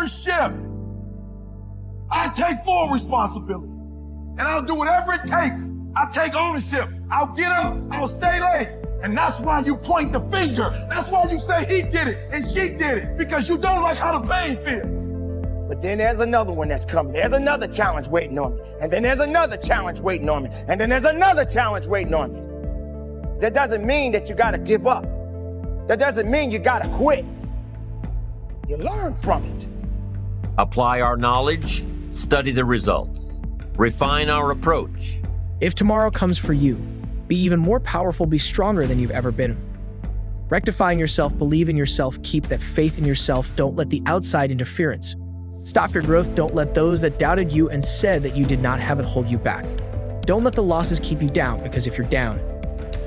ownership. I take full responsibility. And I'll do whatever it takes. I'll take ownership. I'll get up. I'll stay late. And that's why you point the finger. That's why you say he did it and she did it. Because you don't like how the pain feels. But then there's another one that's coming. There's another challenge waiting on me. And then there's another challenge waiting on me. And then there's another challenge waiting on me. That doesn't mean that you gotta give up. That doesn't mean you gotta quit. You learn from it. Apply our knowledge, study the results. Refine our approach. If tomorrow comes for you, be even more powerful, be stronger than you've ever been. Rectifying yourself, believe in yourself, keep that faith in yourself, don't let the outside interference. Stop your growth, don't let those that doubted you and said that you did not have it hold you back. Don't let the losses keep you down, because if you're down,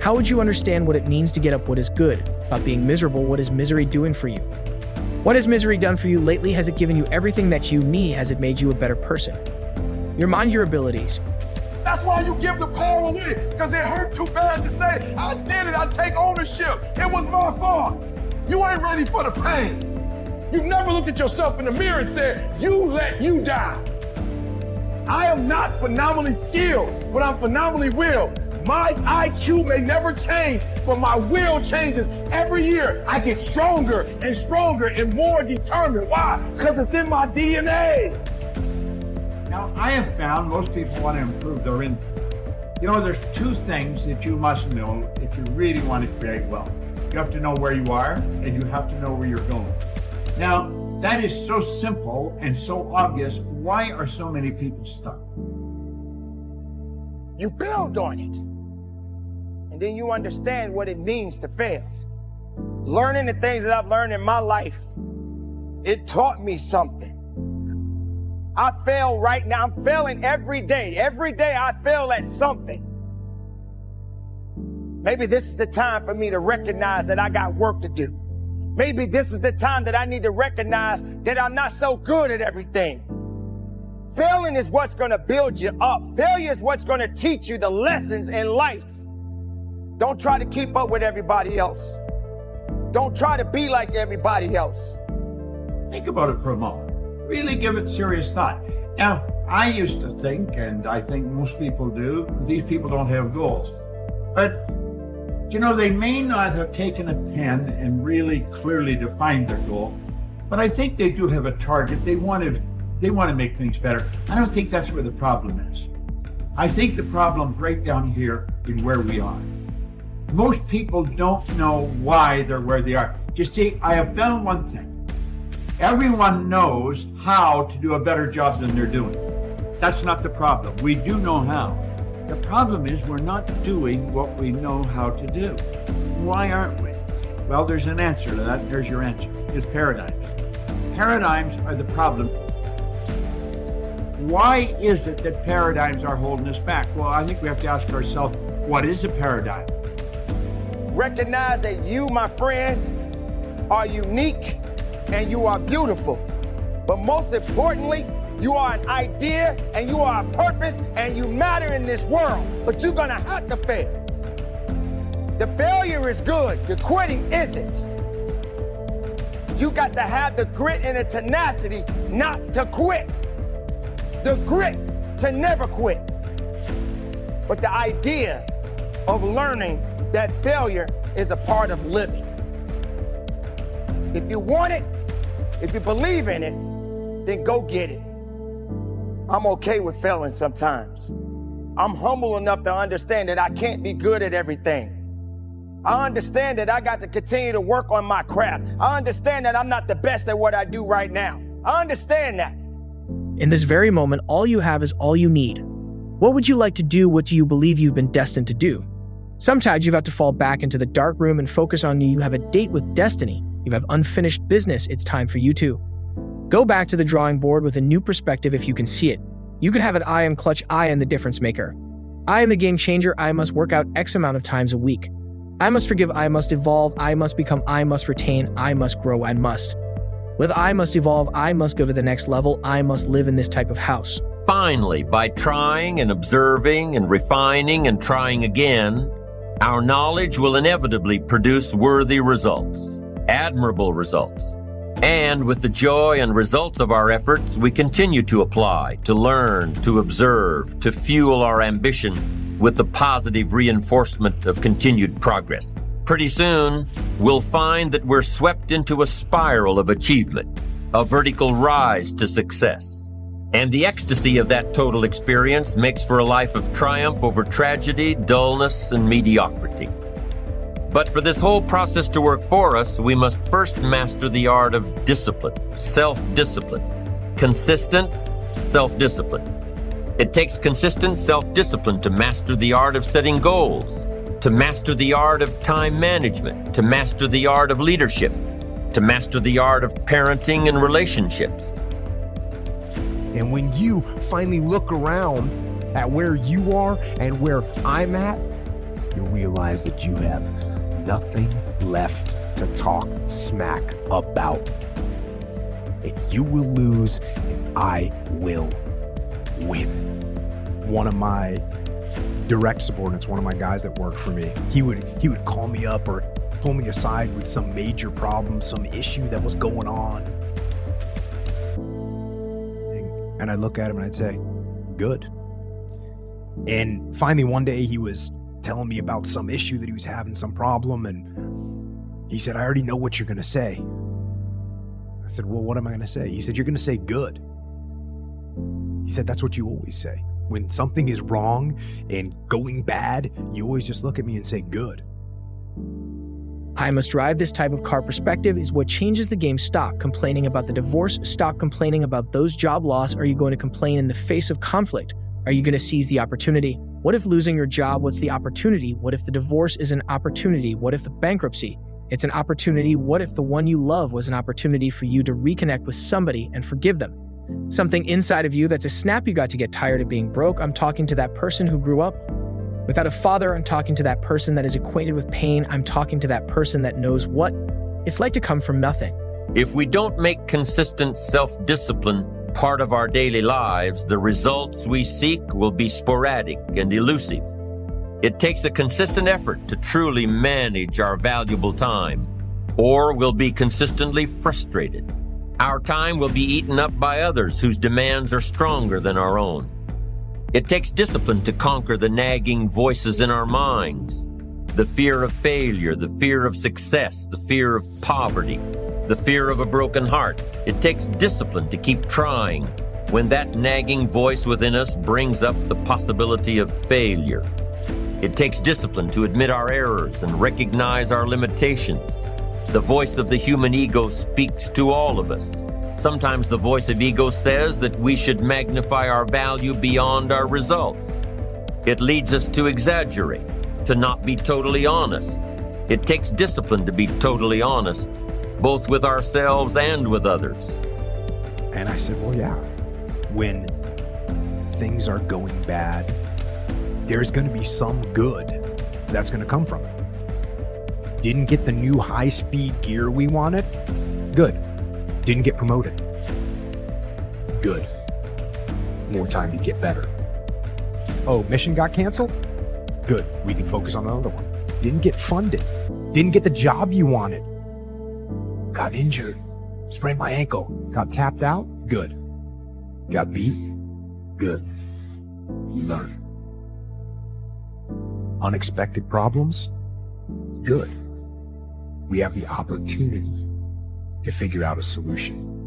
how would you understand what it means to get up? What is good about being miserable? What is misery doing for you? What has misery done for you lately? Has it given you everything that you need? Has it made you a better person? Your mind, your abilities. That's why you give the power away, because it hurt too bad to say, I did it, I take ownership. It was my fault. You ain't ready for the pain. You've never looked at yourself in the mirror and said, you let you die. I am not phenomenally skilled, but I'm phenomenally willed. My IQ may never change, but my will changes every year. I get stronger and stronger and more determined. Why? Because it's in my DNA. Now, I have found most people want to improve their income. You know, there's two things that you must know if you really want to create wealth. You have to know where you are, and you have to know where you're going. Now, that is so simple and so obvious. Why are so many people stuck? You build on it. And then you understand what it means to fail. Learning the things that I've learned in my life, it taught me something. I fail right now. I'm failing every day. Every day I fail at something. Maybe this is the time for me to recognize that I got work to do. Maybe this is the time that I need to recognize that I'm not so good at everything. Failing is what's going to build you up. Failure is what's going to teach you the lessons in life. Don't try to keep up with everybody else. Don't try to be like everybody else. Think about it for a moment. Really give it serious thought. Now, I used to think, and I think most people do, these people don't have goals. But, you know, they may not have taken a pen and really clearly defined their goal, but I think they do have a target. They want to make things better. I don't think that's where the problem is. I think the problem's right down here in where we are. Most people don't know why they're where they are. You see, I have found one thing. Everyone knows how to do a better job than they're doing. That's not the problem. We do know how. The problem is we're not doing what we know how to do. Why aren't we? Well, there's an answer to that. There's your answer. It's paradigms. Paradigms are the problem. Why is it that paradigms are holding us back? Well, I think we have to ask ourselves, what is a paradigm? Recognize that you, my friend, are unique and you are beautiful. But most importantly, you are an idea and you are a purpose and you matter in this world. But you're gonna have to fail. The failure is good, the quitting isn't. You got to have the grit and the tenacity not to quit. The grit to never quit. But the idea of learning that failure is a part of living. If you want it, if you believe in it, then go get it. I'm okay with failing sometimes. I'm humble enough to understand that I can't be good at everything. I understand that I got to continue to work on my craft. I understand that I'm not the best at what I do right now. I understand that. In this very moment, all you have is all you need. What would you like to do? What do you believe you've been destined to do? Sometimes you have to fall back into the dark room and focus on you. You have a date with destiny. You have unfinished business. It's time for you to go back to the drawing board with a new perspective if you can see it. You can have an I am clutch. I am the difference maker. I am the game changer. I must work out X amount of times a week. I must forgive. I must evolve. I must become. I must retain. I must grow. I must. With I must evolve. I must go to the next level. I must live in this type of house. Finally, by trying and observing and refining and trying again, our knowledge will inevitably produce worthy results, admirable results. And with the joy and results of our efforts, we continue to apply, to learn, to observe, to fuel our ambition with the positive reinforcement of continued progress. Pretty soon, we'll find that we're swept into a spiral of achievement, a vertical rise to success. And the ecstasy of that total experience makes for a life of triumph over tragedy, dullness, and mediocrity. But for this whole process to work for us, we must first master the art of discipline, self-discipline, consistent self-discipline. It takes consistent self-discipline to master the art of setting goals, to master the art of time management, to master the art of leadership, to master the art of parenting and relationships. And when you finally look around at where you are and where I'm at, you'll realize that you have nothing left to talk smack about. And you will lose, and I will win. One of my direct subordinates, one of my guys that worked for me, he would call me up or pull me aside with some major problem, some issue that was going on. And I'd look at him and I'd say, good. And finally one day he was telling me about some issue that he was having, some problem, and he said, I already know what you're going to say. I said, well, what am I going to say? He said, you're going to say good. He said, that's what you always say. When something is wrong and going bad, you always just look at me and say good. I must drive this type of car perspective is what changes the game. Stop complaining about the divorce. Stop complaining about those job loss. Are you going to complain in the face of conflict? Are you going to seize the opportunity? What if losing your job was the opportunity? What if the divorce is an opportunity? What if the bankruptcy? It's an opportunity. What if the one you love was an opportunity for you to reconnect with somebody and forgive them? Something inside of you that's a snap. You got to get tired of being broke. I'm talking to that person who grew up without a father. I'm talking to that person that is acquainted with pain. I'm talking to that person that knows what it's like to come from nothing. If we don't make consistent self-discipline part of our daily lives, the results we seek will be sporadic and elusive. It takes a consistent effort to truly manage our valuable time, or we'll be consistently frustrated. Our time will be eaten up by others whose demands are stronger than our own. It takes discipline to conquer the nagging voices in our minds, the fear of failure, the fear of success, the fear of poverty, the fear of a broken heart. It takes discipline to keep trying when that nagging voice within us brings up the possibility of failure. It takes discipline to admit our errors and recognize our limitations. The voice of the human ego speaks to all of us. Sometimes the voice of ego says that we should magnify our value beyond our results. It leads us to exaggerate, to not be totally honest. It takes discipline to be totally honest, both with ourselves and with others. And I said, well, yeah, when things are going bad, there's going to be some good that's going to come from it. Didn't get the new high-speed gear we wanted? Good. Didn't get promoted? Good. More time to get better. Oh, mission got canceled? Good. We can focus on another one. Didn't get funded. Didn't get the job you wanted. Got injured. Sprained my ankle. Got tapped out? Good. Got beat? Good. You learn. Unexpected problems? Good. We have the opportunity to figure out a solution.